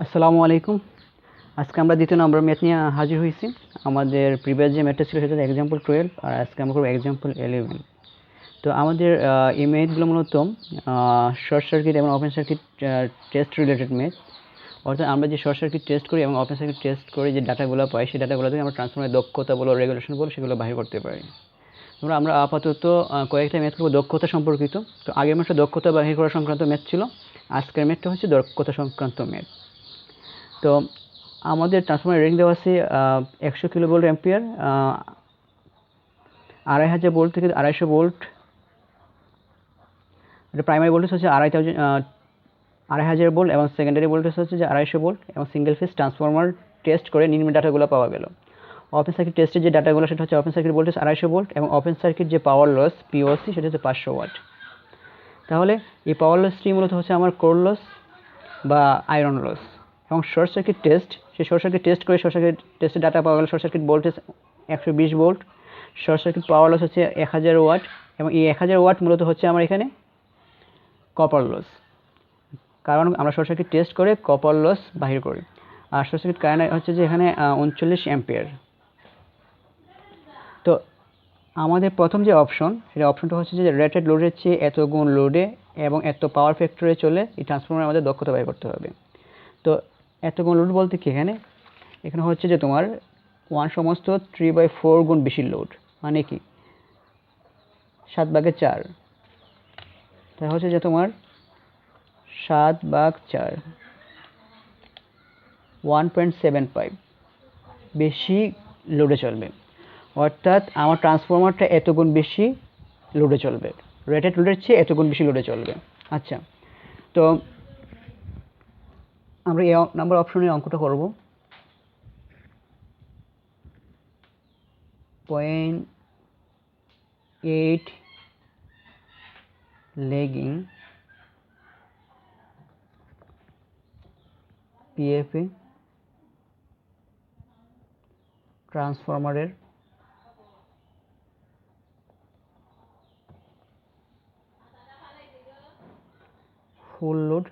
আসসালামু আলাইকুম। আজকে আমরা দ্বিতীয় নম্বর ম্যাথ নিয়ে হাজির হয়েছি। আমাদের প্রিভিয়াস যে ম্যাথটা ছিল সেটা এক্সাম্পল 12 আর আজকে আমরা করব এক্সাম্পল 11। তো আমাদের এই ম্যাথগুলো মূলত শর্ট সার্কিট এবং open circuit test related math. অর্থাৎ আমরা যে শর্ট সার্কিট টেস্ট করি এবং ওপেন সার্কিট টেস্ট করে যে ডাটাগুলো পাই সেই ডাটাগুলো থেকে আমরা ট্রান্সফর্মারের দক্ষতা বলো রেগুলেশন বলো সেগুলো বাহির করতে পারি। আমরা আপাতত কয়েকটা ম্যাথ করবো দক্ষতা সম্পর্কিত। তো আগের ম্যাথটা দক্ষতা বাহির করা সংক্রান্ত ম্যাথ ছিল, আজকের ম্যাথটা হচ্ছে দক্ষতা সংক্রান্ত ম্যাথ। তো আমাদের ট্রান্সফরমার রেটিং দেওয়া আছে 100 কিলোভোল্ট অ্যাম্পিয়ার, 2500 ভোল্ট থেকে 250 ভোল্ট। এটা প্রাইমারি ভোল্টেজ হচ্ছে 2500 ভোল্ট এবং সেকেন্ডারি ভোল্টেজ হচ্ছে যে 250 ভোল্ট এবং সিঙ্গেল ফেজ ট্রান্সফরমার টেস্ট করে নিম্ন ডাটাগুলো পাওয়া গেল। ওপেন সার্কিট টেস্টের যে ডাটাগুলো সেটা হচ্ছে ওপেন সার্কিট ভোল্টেজ 250 ভোল্ট এবং ওপেন সার্কিট যে পাওয়ার লস পিওসি সেটা হচ্ছে 500 ওয়াট। তাহলে এই পাওয়ার লসটি মূলত হচ্ছে আমার কোর লস বা আয়রন লস। এবং শর্ট সার্কিট টেস্ট, সেই শর্ট সার্কিট টেস্ট করে শর্ট সার্কিট টেস্টের ডাটা পাওয়া গেল। Short circuit voltage 120 volt, short circuit power loss হচ্ছে 1000 ওয়াট এবং এই 1000 ওয়াট মূলত হচ্ছে আমার এখানে কপার লস, কারণ আমরা শর্ট সার্কিট টেস্ট করে কপার লস বাহির করি। আর শর্ট সার্কিট কারেন্ট হচ্ছে যে এখানে 39 অ্যাম্পিয়ার। তো আমাদের প্রথম যে অপশন সেটা অপশনটা হচ্ছে যে রেটেড লোডের চেয়ে এত গুণ লোডে এবং এত পাওয়ার ফ্যাক্টরে চলে এই ট্রান্সফরমার আমাদের দক্ষতা বাহির করতে হবে। তো এত গুণ লোড বলতে কি এখানে হচ্ছে যে তোমার 1 সমস্ত 3/4 গুণ বেশি লোড, মানে কি 7/4, তাই হচ্ছে যে তোমার 7/4 1.75 বেশি লোডে চলবে। অর্থাৎ আমার ট্রান্সফরমারটা এত গুণ বেশি লোডে চলবে, রেটেড লোডের চেয়ে এত গুণ বেশি লোডে চলবে। আচ্ছা, তো আমরা এই নাম্বার অপশনের অঙ্কটা করব। 0.8 লেগিং পিএফএ ট্রান্সফরমারের ফুল লোড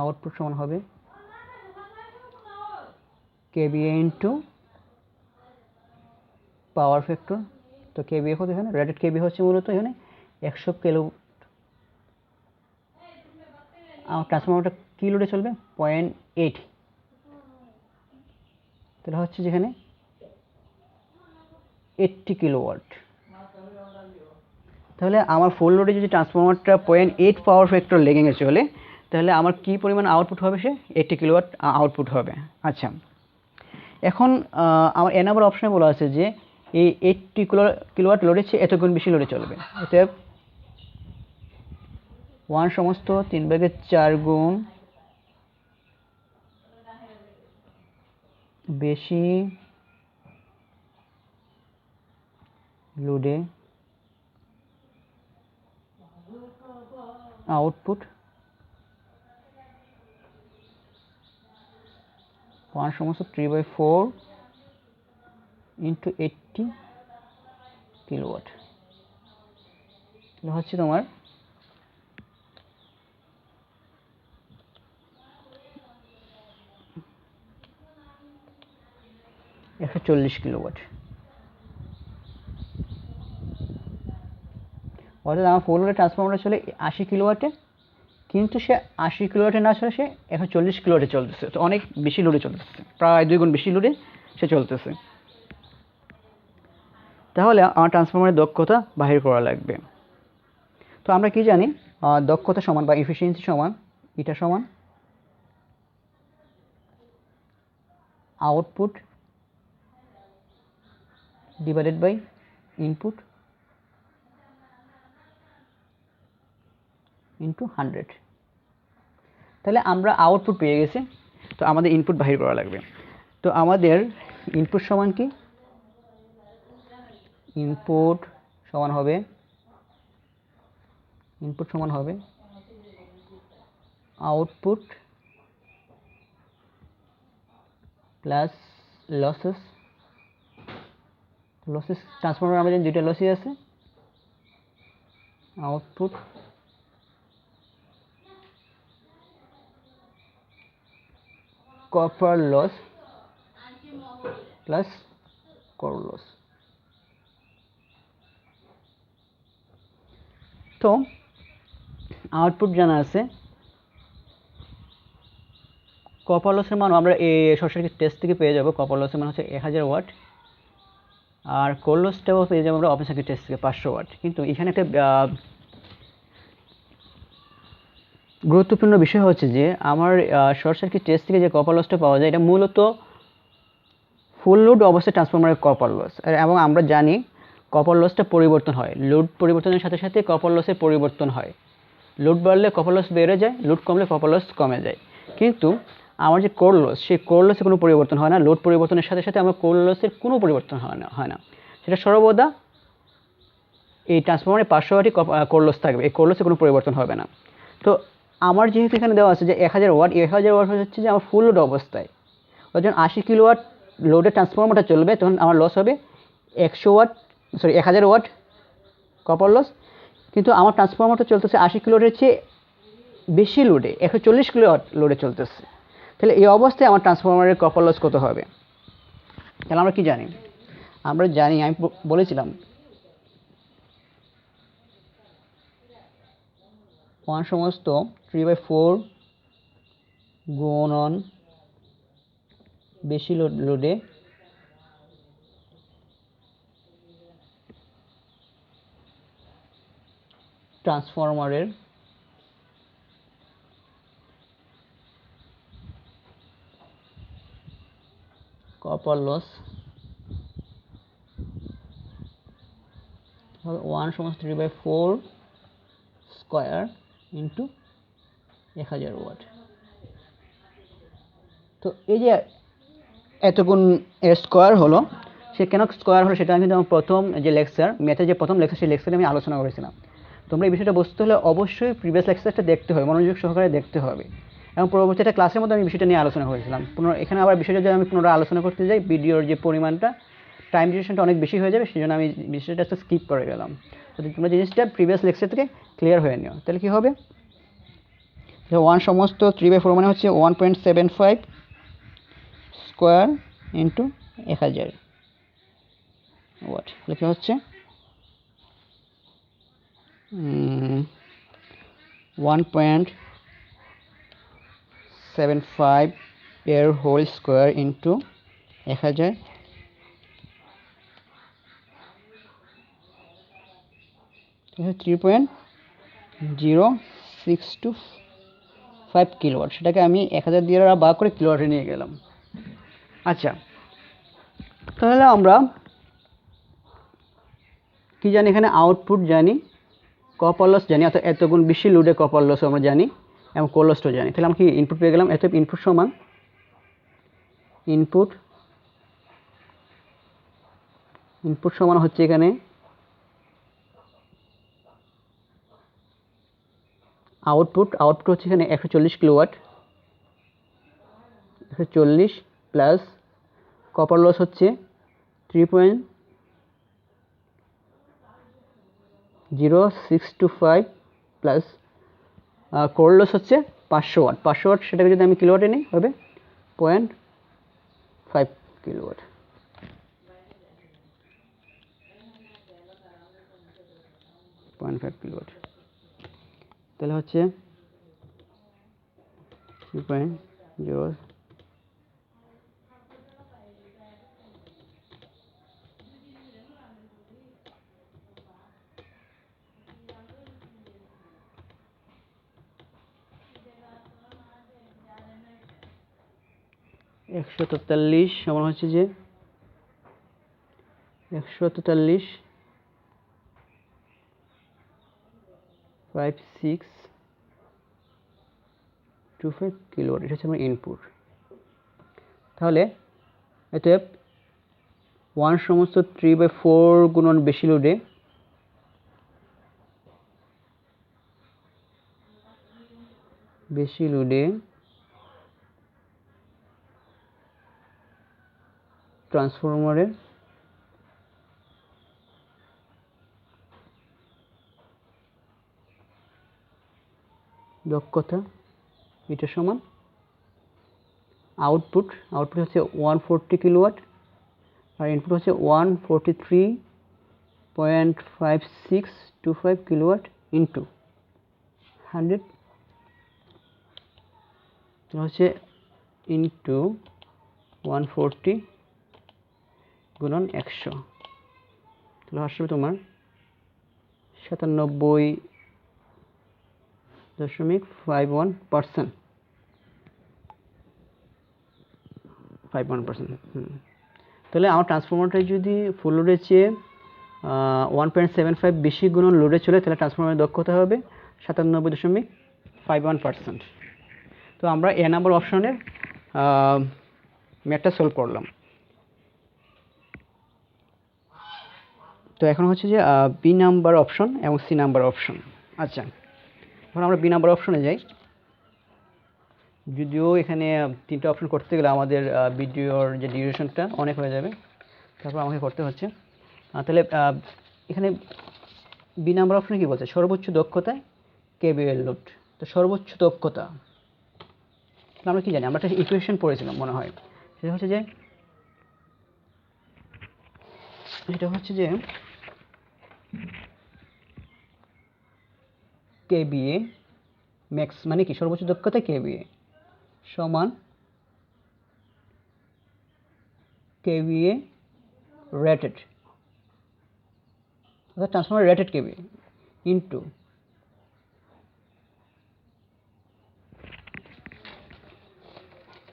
আউটপুট সমান হবে কেভিএ ইন্টু পাওয়ার ফ্যাক্টর। তো কেভিএ কত এখানে, রেটেড কেভিএ হচ্ছে মূলত এখানে 100 কিলো। আমার ট্রান্সফরমারটা কী লোডে চলবে 0.8, তাহলে হচ্ছে যেখানে 80 কিলোওয়াট। তাহলে আমার ফুল লোডে যদি ট্রান্সফরমারটা 0.8 পাওয়ার ফ্যাক্টর লেগিংয়ে চলে তাহলে আমার কী পরিমাণ আউটপুট হবে, সে 80 কিলোওয়াট আউটপুট হবে। আচ্ছা, এখন আমার এ নাম্বার অপশনে বলা আছে যে এই 80 কিলোওয়াট লোডের চেয়ে এত গুণ বেশি লোডে চলবে। অতএব 1 সমস্ত 3/4 গুণ বেশি লোডে আউটপুট 1 সমস্ত 3/4 ইন্টু 80 কিলোওয়াট হচ্ছে তোমার 140 কিলোওয়াট। অর্থাৎ আমার ফুল লোডে ট্রান্সফরমারটা চলে 80 কিলোওয়াটে, কিন্তু সে 80 কিলোওয়াটে না চলে সে 140 কিলোওয়াটে চলতেছে। তো অনেক বেশি লোডে চলতেছে, প্রায় 2 গুণ বেশি লোডে সে চলতেছে। তাহলে আমার ট্রান্সফরমারের দক্ষতা বাহির করা লাগবে। তো আমরা কি জানি, দক্ষতা সমান বা এফিসিয়েন্সি সমান এটা সমান output divided by input into 100। তাহলে আমরা আউটপুট পেয়ে গেছি, তো আমাদের ইনপুট বাহির করা লাগবে। তো আমাদের ইনপুট সমান কি, ইনপুট সমান হবে আউটপুট প্লাস লসেস। ট্রান্সফরমার আমাদের দুইটা লসই আছে, output copper loss plus core loss. তো আউটপুট জানা আছে, কপার লসের মান আমরা এই শর্ট সার্কিট টেস্ট থেকে পেয়ে যাব। কপার লসের মান হচ্ছে 1000 ওয়াট, আর কোর লসটাও পেয়ে যাবো আমরা ওপেন সার্কিট টেস্ট থেকে 500 ওয়াট। কিন্তু এখানে একটা গুরুত্বপূর্ণ বিষয় হচ্ছে যে আমার শর্ট সার্কিট টেস্ট থেকে যে কপার লসটা পাওয়া যায় এটা মূলত ফুল লোড অবস্থায় ট্রান্সফরমারের কপার লস, এবং আমরা জানি কপার লসটা পরিবর্তন হয়, লোড পরিবর্তনের সাথে সাথে কপার লসের পরিবর্তন হয়। লোড বাড়লে কপার লস বেড়ে যায়, লোড কমলে কপার লস কমে যায়। কিন্তু আমার যে কোর লস, সেই কোর লসে কোনো পরিবর্তন হয় না। লোড পরিবর্তনের সাথে সাথে আমার কোর লসের কোনো পরিবর্তন হয় না। সেটা সর্বদা এই ট্রান্সফরমারে 500 ওয়াটই কোর লস থাকবে, এই কোর লসে কোনো পরিবর্তন হবে না। তো আমার যেহেতু এখানে দেওয়া আছে যে 1000 ওয়াট, 1000 ওয়াট হচ্ছে যে আমার ফুল লোড অবস্থায়, যখন 80 কিলোওয়াট লোডে ট্রান্সফরমারটা চলবে তখন আমার লস হবে 1000 ওয়াট কপার লস। কিন্তু আমার ট্রান্সফরমারটা চলতেছে 80 কিলোওয়াটের চেয়ে বেশি লোডে, 140 কিলোওয়াট লোডে চলতেছে। তাহলে এই অবস্থায় আমার ট্রান্সফরমারের কপার লস কত হবে? তাহলে আমরা কি জানি? আমরা জানি, আমি বলেছিলাম 1/3/4 গুণন বেশি লোডে ট্রান্সফরমারের copper loss 1/3/4 square into 1000 watt. তো এই যে এতগুণ এর স্কয়ার হলো, সে কেন স্কয়ার হলো সেটা কিন্তু আমার প্রথম যে লেকচার, ম্যাথের যে প্রথম লেকচার, সেই লেকচারে আমি আলোচনা করেছিলাম। তোমরা এই বিষয়টা বুঝতে হলে অবশ্যই প্রিভিয়াস লেকচারটা দেখতে হবে, মনোযোগ সহকারে দেখতে হবে। এবং পরবর্তী একটা ক্লাসের মধ্যে আমি বিষয়টা নিয়ে আলোচনা করেছিলাম। এখানে আবার বিষয়টা যদি আমি পুনরায় আলোচনা করতে যাই, ভিডিওর যে পরিমাণটা, টাইম ডিউরেশনটা অনেক বেশি হয়ে যাবে, সেই জন্য আমি বিষয়টা একটা স্কিপ করে গেলাম। তো তোমরা জিনিসটা প্রিভিয়াস লেকচার থেকে ক্লিয়ার হয়ে নিও। তাহলে কী হবে? 1/3/4 মানে হচ্ছে 1.75 স্কোয়ার ইন্টু 1000 ওয়াট। তাহলে কী হচ্ছে 1.75 এর হোল স্কোয়ার ইন্টু 1000 3.0625 কিলোওয়াট। সেটাকে আমি 1000 দিয়ে ভাগ করে কিলোওয়াটে নিয়ে গেলাম। আচ্ছা, তাহলে আমরা কি জানি? এখানে আউটপুট জানি, কপার লস জানি, অর্থাৎ এতগুণ বেশি লোডে কপার লস আমরা জানি, এবং কোর লসটাও জানি। তাহলে আমরা কি ইনপুট পেয়ে গেলাম? এত ইনপুট সমান ইনপুট সমান হচ্ছে এখানে আউটপুট হচ্ছে এখানে 140 কিলোওয়াট, 140 প্লাস কপার লস হচ্ছে 3.0625 প্লাস কোর লস হচ্ছে 500 ওয়াট। 500 ওয়াট সেটাকে যদি আমি কিলোওয়াটে নিই হবে 0.5 কিলোওয়াট। তাহলে হচ্ছে 3.0 143 সমান হচ্ছে যে 143.5625 কিলোওয়াট। এটা হচ্ছে আমার ইনপুট। তাহলে অতএব 1/3/4 গুণন বেশি লোডে ট্রান্সফরমারের দক্ষতা, এটা সমান আউটপুট হচ্ছে 140 কিলোওয়াট আর ইনপুট হচ্ছে 143.5625 কিলোওয়াট ইন্টু 100 হচ্ছে ইন্টু 140 গুণন 100 তাহলে আসবে তোমার 97.51%। 51%। তাহলে আমার ট্রান্সফরমারটা যদি ফুল লোডের চেয়ে 1.75 বেশি গুণন লোডে চলে তাহলে ট্রান্সফরমারের দক্ষতা হবে 97.51%। তো আমরা এ নাম্বার অপশনের ম্যাথটা সলভ করলাম। তো এখন হচ্ছে যে বি নাম্বার অপশন এবং সি নাম্বার অপশন। আচ্ছা, এখন আমরা বি নাম্বার অপশনে যাই। যদিও এখানে তিনটা অপশন করতে গেলে আমাদের ভিডিওর যে ডিউরেশনটা অনেক হয়ে যাবে, তারপর আমাকে করতে হচ্ছে। তাহলে এখানে বি নাম্বার অপশনে কী বলছে? সর্বোচ্চ দক্ষতায় কেবিএল লোড। তো সর্বোচ্চ দক্ষতা আমরা কি জানি? আমরা একটা ইকুয়েশন পড়েছিলাম মনে হয়, সেটা হচ্ছে যে কেবিএ ম্যাক্স মানে কি? সর্বোচ্চ দক্ষতা কেবিএ সমান কেবিএ রেটেড, অর্থাৎ transformer rated KVA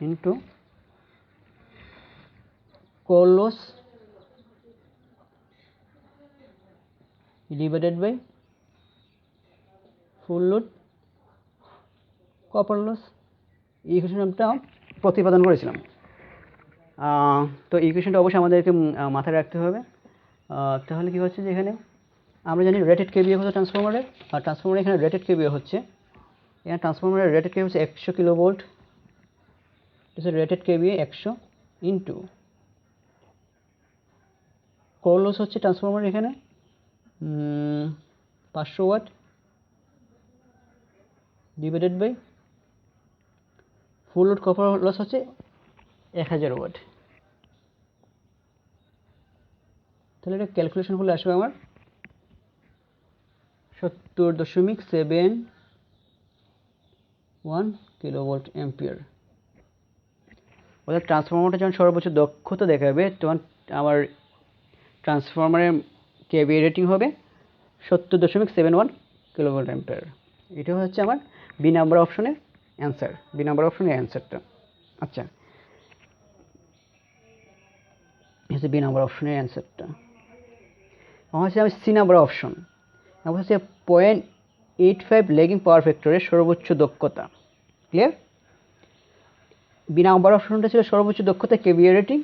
into core loss divided by full load copper loss. এই ইকুয়েশনটা প্রতিপাদন করেছিলাম। তো এই ইকুয়েশনটা অবশ্যই আমাদেরকে মাথায় রাখতে হবে। তাহলে কি হচ্ছে যে এখানে আমরা জানি রেটেড কেবিএ হচ্ছে ট্রান্সফরমারের, আর ট্রান্সফরমারের এখানে রেটেড কেবিএ হচ্ছে, এখানে ট্রান্সফরমারের রেটেড কেবিএ হচ্ছে 100 kilovolt, rated KVA 100 into core loss হচ্ছে ট্রান্সফরমার এখানে 500 watt divided by full load copper loss হচ্ছে 1000 ওয়াট। তাহলে এটা ক্যালকুলেশন করলে আসবে আমার 70.71 কিলোভোল্ট অ্যাম্পিয়ার। অর্থাৎ ট্রান্সফরমারটা যখন সর্বোচ্চ দক্ষতা দেখাবে তখন আমার ট্রান্সফরমারের কেভিএ রেটিং হবে 70.71 কিলোভোল্ট অ্যাম্পিয়ার। এটা হচ্ছে আমার বি নাম্বার অপশনের অ্যান্সার, বি নাম্বার অপশনের অ্যান্সারটা। আচ্ছা, হচ্ছে বি নাম্বার অপশনের অ্যান্সারটা। আমার হচ্ছে আমি সি নাম্বার অপশন, আমার হচ্ছে 0.85 লেগিং পাওয়ার ফ্যাক্টরের সর্বোচ্চ দক্ষতা। ক্লিয়ার? বি নাম্বার অপশনটা ছিল সর্বোচ্চ দক্ষতা কেভিএ রেটিং,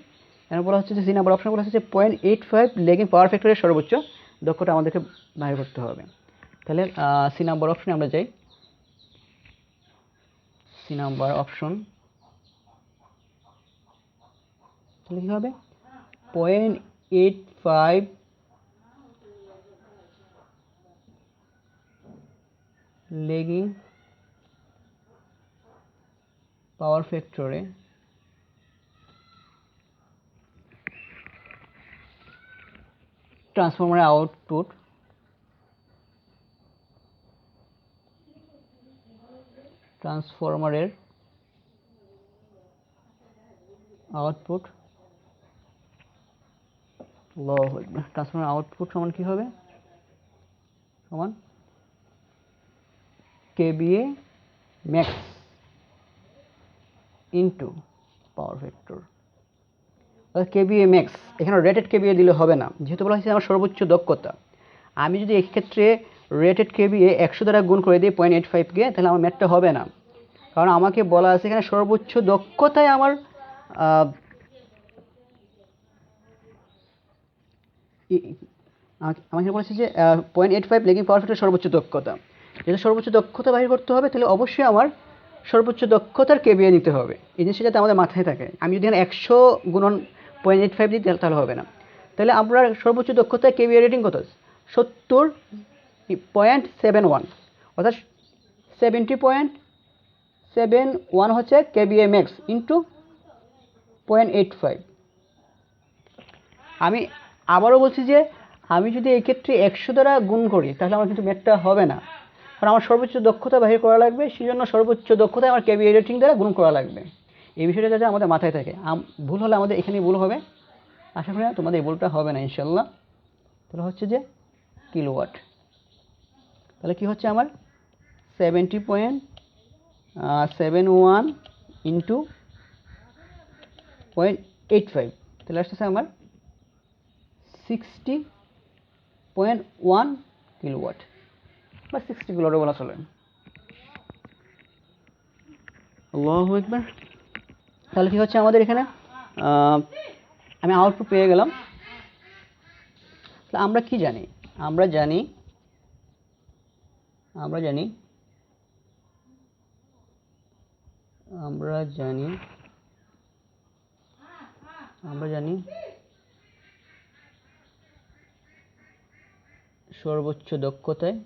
এর বলা হচ্ছে যে সি নাম্বার অপশন বলা হচ্ছে 0.85 লেগিং পাওয়ার ফ্যাক্টরের সর্বোচ্চ দক্ষতা আমাদেরকে বাইর করতে হবে। তাহলে সি নাম্বার অপশনে আমরা যাই। সি নাম্বার অপশন তাহলে কী হবে? 0.85 লেগিং পাওয়ার ফ্যাক্টরে ট্রান্সফরমারের আউটপুট ট্রান্সফরমার আউটপুট সমান কি হবে? সমান kVA max into power factor. অর্থাৎ কেবিএ ম্যাক্স, এখানে রেটেড কেবিএ দিলে হবে না, যেহেতু বলা হয়েছে আমার সর্বোচ্চ দক্ষতা। আমি যদি এক্ষেত্রে রেটেড কেবিএ 100 দ্বারা গুণ করে দিই 0.85কে, তাহলে আমার ম্যাথটা হবে না, কারণ আমাকে বলা আছে এখানে সর্বোচ্চ দক্ষতায় আমার আমাকে বলেছে যে 0.85 লেগিং পাওয়ার ফ্যাক্টর সর্বোচ্চ দক্ষতা। যেহেতু সর্বোচ্চ দক্ষতা বাহির করতে হবে, তাহলে অবশ্যই আমার সর্বোচ্চ দক্ষতার কেবিএ নিতে হবে। এই জিনিসটা যাতে আমাদের মাথায় থাকে। আমি যদি এখানে 100 গুণন 0.85 দিই তাহলে হবে না। তাহলে আমরা সর্বোচ্চ দক্ষতায় কেবিএ রেটিং কত? 70.71, অর্থাৎ 70.71 হচ্ছে কেবিএ ম্যাক্স ইন্টু 0.85। আমি আবারও বলছি যে আমি যদি এই ক্ষেত্রে 100 দ্বারা গুণ করি তাহলে আমার কিন্তু ম্যাথটা হবে না, কারণ আমার সর্বোচ্চ দক্ষতা বাহির করা লাগবে, সেই জন্য সর্বোচ্চ দক্ষতা আমার কেবিএ রেটিং দ্বারা গুণ করা লাগবে। এই বিষয়টা যাতে আমাদের মাথায় থাকে। ভুল হলে আমাদের এখানেই ভুল হবে, আশা করি তোমাদের এই ভুলটা হবে না ইনশাল্লাহ। তাহলে হচ্ছে যে কিলোওয়াট, তাহলে কি হচ্ছে আমার 70.71 ইন্টু 0.85, তাহলে আসতেছে আমার 60.1 কিলোওয়াট বা 60 কিলোওয়াট বলা চলে। আল্লাহু আকবার। তাহলে কি হচ্ছে আমাদের এখানে আমি আউটপুট পেয়ে গেলাম। তাহলে আমরা কি জানি? আমরা জানি সর্বোচ্চ দক্ষতায়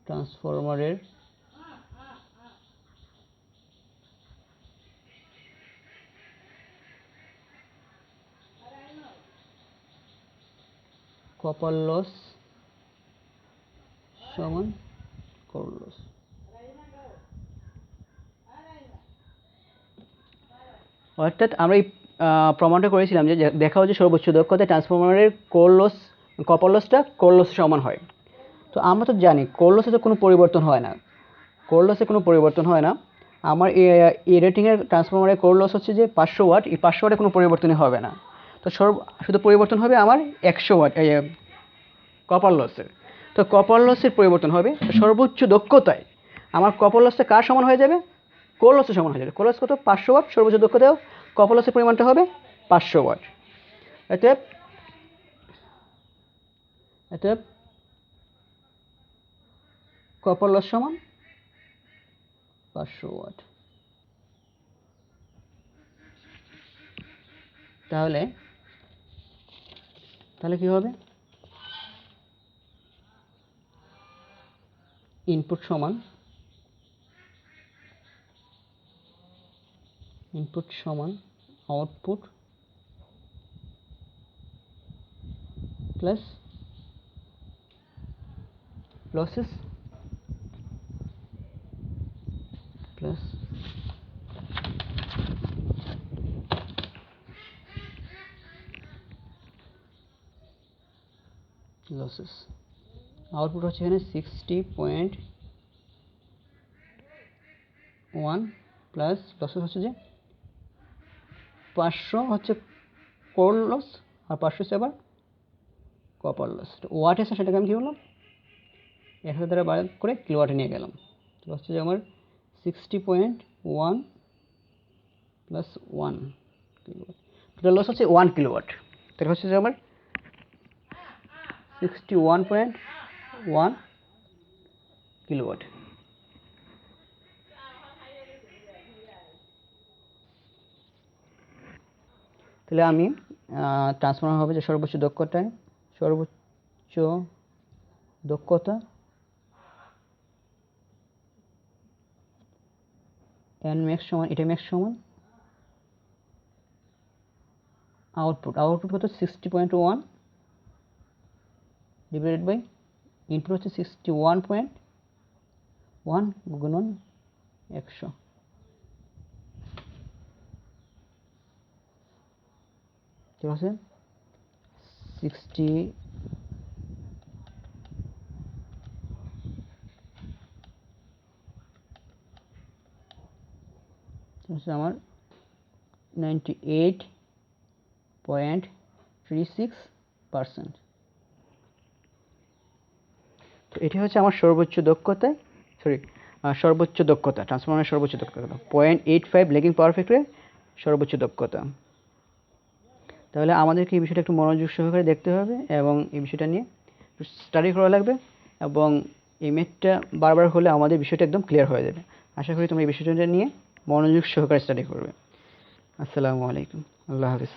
ট্রান্সফরমারের কপার লস সমান কোর লস। অর্থাৎ আমরা এই প্রমাণটা করেছিলাম যে দেখা হচ্ছে সর্বোচ্চ দক্ষতায় ট্রান্সফরমারের কপার লসটা কোর লসের সমান হয়। তো আমরা তো জানি কোর লসে তো কোনো পরিবর্তন হয় না, আমার এই রেটিংয়ের ট্রান্সফরমারের কোর লস হচ্ছে যে 500 ওয়াট, এই 500 ওয়াটে কোনো পরিবর্তনই হবে না। তো শুধু পরিবর্তন হবে আমার 100 ওয়াট কপার লসের। তো কপার লসের পরিবর্তন হবে, সর্বোচ্চ দক্ষতায় আমার কপার লসটা কার সমান হয়ে যাবে? কোর লসের সমান হয়ে যাবে। কোর লস কত? 500 ওয়াট। সর্বোচ্চ দক্ষতায়ও কপার লসের পরিমাণটা হবে 500 ওয়াট। অতএব কপার লস সমান 500 ওয়াট। তাহলে কি হবে? ইনপুট সমান output plus losses plus losses. Output হচ্ছে এখানে 60.1 প্লাস লসেস হচ্ছে যে 500 হচ্ছে কোর লস আর 500 হচ্ছে আবার কপার লস। ওয়াট আছে সেটাকে আমি কী বললাম 1000 দ্বারা বার করে কিলোওয়াটে নিয়ে গেলাম। তো হচ্ছে যে আমার 60.1 প্লাস 1 কিলোওয়াট, টোটাল লস হচ্ছে 1 কিলোওয়াট। তাহলে হচ্ছে যে আমার 61.1 কিলোওয়াট। তাহলে আমি ট্রান্সফরমার হবে যে সর্বোচ্চ দক্ষতা এন ম্যাক্স সমান, এটা ম্যাক্স সমান আউটপুট কত 60.1 ডিভাইডেড বাই ইনপুট হচ্ছে 61.1 গুণন 100। ঠিক আছে, 60 হচ্ছে আমার 98.36%। তো এটি হচ্ছে আমার সর্বোচ্চ দক্ষতা ট্রান্সফরমারের সর্বোচ্চ দক্ষতা 0.85 ল্যাগিং পাওয়ার ফ্যাক্টরের সর্বোচ্চ দক্ষতা। তাহলে আমাদেরকে এই বিষয়টা একটু মনোযোগ সহকারে দেখতে হবে এবং এই বিষয়টা নিয়ে স্টাডি করা লাগবে, এবং এই ম্যাথটা বারবার হলে আমাদের বিষয়টা একদম ক্লিয়ার হয়ে যাবে। আশা করি তোমরা এই বিষয়টা নিয়ে মনোযোগ সহকারে স্টাডি করবে। আসসালামু আলাইকুম, আল্লাহ হাফিজ।